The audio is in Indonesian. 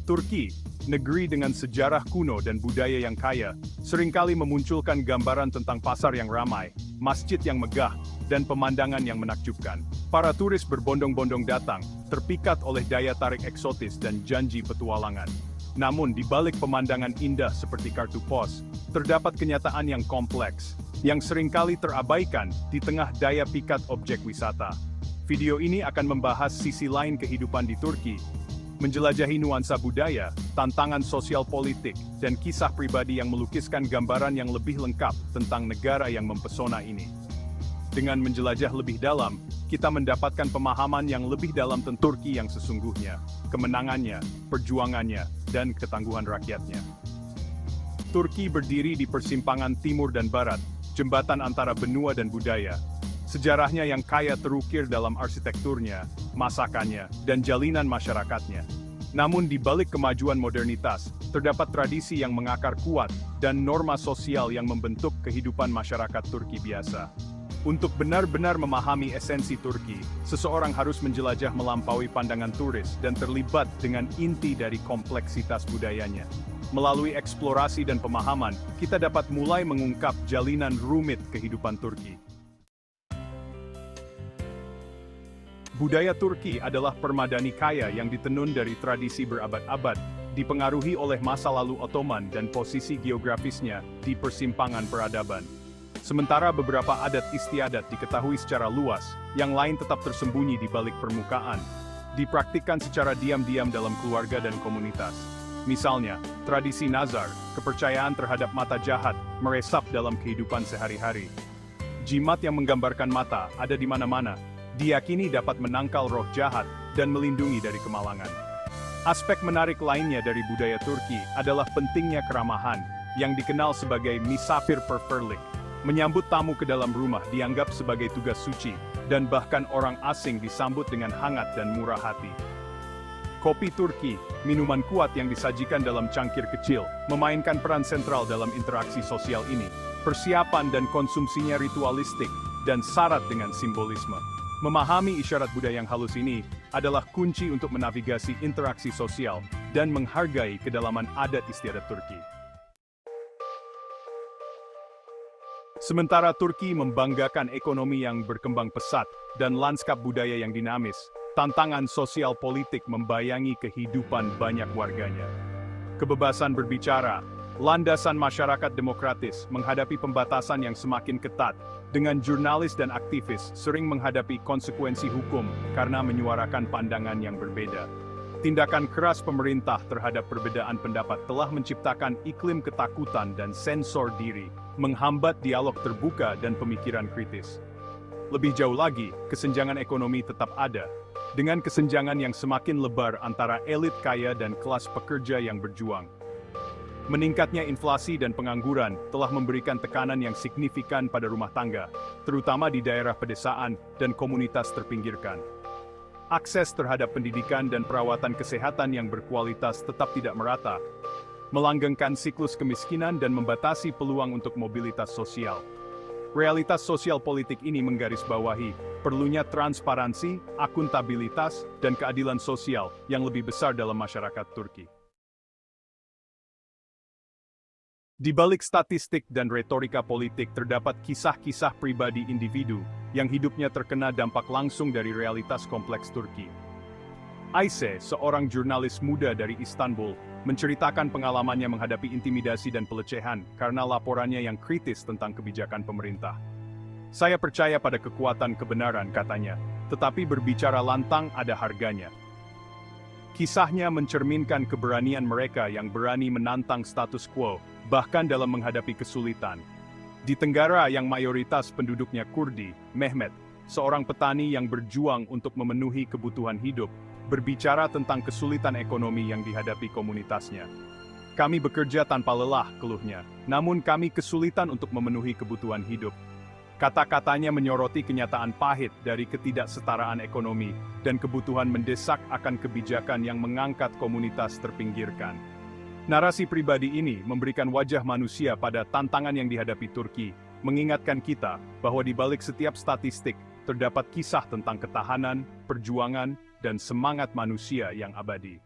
Turki, negeri dengan sejarah kuno dan budaya yang kaya, seringkali memunculkan gambaran tentang pasar yang ramai, masjid yang megah, dan pemandangan yang menakjubkan. Para turis berbondong-bondong datang, terpikat oleh daya tarik eksotis dan janji petualangan. Namun di balik pemandangan indah seperti kartu pos, terdapat kenyataan yang kompleks, yang seringkali terabaikan di tengah daya pikat objek wisata. Video ini akan membahas sisi lain kehidupan di Turki, menjelajahi nuansa budaya, tantangan sosial politik, dan kisah pribadi yang melukiskan gambaran yang lebih lengkap tentang negara yang mempesona ini. Dengan menjelajah lebih dalam, kita mendapatkan pemahaman yang lebih dalam tentang Turki yang sesungguhnya, kemenangannya, perjuangannya, dan ketangguhan rakyatnya. Turki berdiri di persimpangan timur dan barat, jembatan antara benua dan budaya. Sejarahnya yang kaya terukir dalam arsitekturnya, masakannya, dan jalinan masyarakatnya. Namun di balik kemajuan modernitas, terdapat tradisi yang mengakar kuat dan norma sosial yang membentuk kehidupan masyarakat Turki biasa. Untuk benar-benar memahami esensi Turki, seseorang harus menjelajah melampaui pandangan turis dan terlibat dengan inti dari kompleksitas budayanya. Melalui eksplorasi dan pemahaman, kita dapat mulai mengungkap jalinan rumit kehidupan Turki. Budaya Turki adalah permadani kaya yang ditenun dari tradisi berabad-abad, dipengaruhi oleh masa lalu Ottoman dan posisi geografisnya di persimpangan peradaban. Sementara beberapa adat istiadat diketahui secara luas, yang lain tetap tersembunyi di balik permukaan, dipraktikkan secara diam-diam dalam keluarga dan komunitas. Misalnya, tradisi nazar, kepercayaan terhadap mata jahat, meresap dalam kehidupan sehari-hari. Jimat yang menggambarkan mata ada di mana-mana, diyakini dapat menangkal roh jahat dan melindungi dari kemalangan. Aspek menarik lainnya dari budaya Turki adalah pentingnya keramahan, yang dikenal sebagai misafir perverlik. Menyambut tamu ke dalam rumah dianggap sebagai tugas suci, dan bahkan orang asing disambut dengan hangat dan murah hati. Kopi Turki, minuman kuat yang disajikan dalam cangkir kecil, memainkan peran sentral dalam interaksi sosial ini. Persiapan dan konsumsinya ritualistik, dan syarat dengan simbolisme. Memahami isyarat budaya yang halus ini adalah kunci untuk menavigasi interaksi sosial dan menghargai kedalaman adat istiadat Turki. Sementara Turki membanggakan ekonomi yang berkembang pesat dan lanskap budaya yang dinamis, tantangan sosial politik membayangi kehidupan banyak warganya. Kebebasan berbicara, landasan masyarakat demokratis menghadapi pembatasan yang semakin ketat, dengan jurnalis dan aktivis sering menghadapi konsekuensi hukum karena menyuarakan pandangan yang berbeda. Tindakan keras pemerintah terhadap perbedaan pendapat telah menciptakan iklim ketakutan dan sensor diri, menghambat dialog terbuka dan pemikiran kritis. Lebih jauh lagi, kesenjangan ekonomi tetap ada, dengan kesenjangan yang semakin lebar antara elit kaya dan kelas pekerja yang berjuang. Meningkatnya inflasi dan pengangguran telah memberikan tekanan yang signifikan pada rumah tangga, terutama di daerah pedesaan dan komunitas terpinggirkan. Akses terhadap pendidikan dan perawatan kesehatan yang berkualitas tetap tidak merata, melanggengkan siklus kemiskinan dan membatasi peluang untuk mobilitas sosial. Realitas sosial politik ini menggarisbawahi perlunya transparansi, akuntabilitas, dan keadilan sosial yang lebih besar dalam masyarakat Turki. Di balik statistik dan retorika politik terdapat kisah-kisah pribadi individu yang hidupnya terkena dampak langsung dari realitas kompleks Turki. Ayse, seorang jurnalis muda dari Istanbul, menceritakan pengalamannya menghadapi intimidasi dan pelecehan karena laporannya yang kritis tentang kebijakan pemerintah. "Saya percaya pada kekuatan kebenaran," katanya, "tetapi berbicara lantang ada harganya." Kisahnya mencerminkan keberanian mereka yang berani menantang status quo, bahkan dalam menghadapi kesulitan. Di Tenggara yang mayoritas penduduknya Kurdi, Mehmet, seorang petani yang berjuang untuk memenuhi kebutuhan hidup, berbicara tentang kesulitan ekonomi yang dihadapi komunitasnya. "Kami bekerja tanpa lelah," keluhnya, "namun kami kesulitan untuk memenuhi kebutuhan hidup." Kata-katanya menyoroti kenyataan pahit dari ketidaksetaraan ekonomi dan kebutuhan mendesak akan kebijakan yang mengangkat komunitas terpinggirkan. Narasi pribadi ini memberikan wajah manusia pada tantangan yang dihadapi Turki, mengingatkan kita bahwa di balik setiap statistik terdapat kisah tentang ketahanan, perjuangan, dan semangat manusia yang abadi.